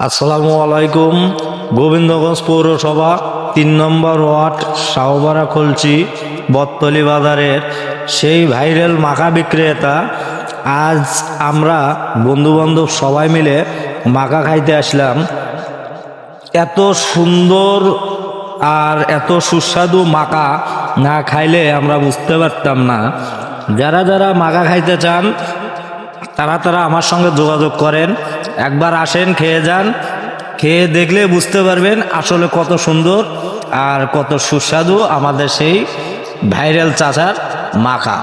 আসসালামু আলাইকুম। গোবিন্দগঞ্জ পৌরসভা ৩ নম্বর ওয়ার্ড শাহবারা খলচি বটতলী বাজারের সেই ভাইরাল মাখা বিক্রেতা। আজ আমরা বন্ধুবান্ধব সবাই মিলে মাখা খাইতে আসলাম। এত সুন্দর আর এত সুস্বাদু মাখা না খাইলে আমরা বুঝতে পারতাম না। যারা যারা মাখা খাইতে চান তারা আমার সঙ্গে যোগাযোগ করেন, একবার আসেন, খেয়ে যান। খেয়ে দেখলে বুঝতে পারবেন আসলে কত সুন্দর আর কত সুস্বাদু আমাদের সেই ভাইরাল চাচার মাখা।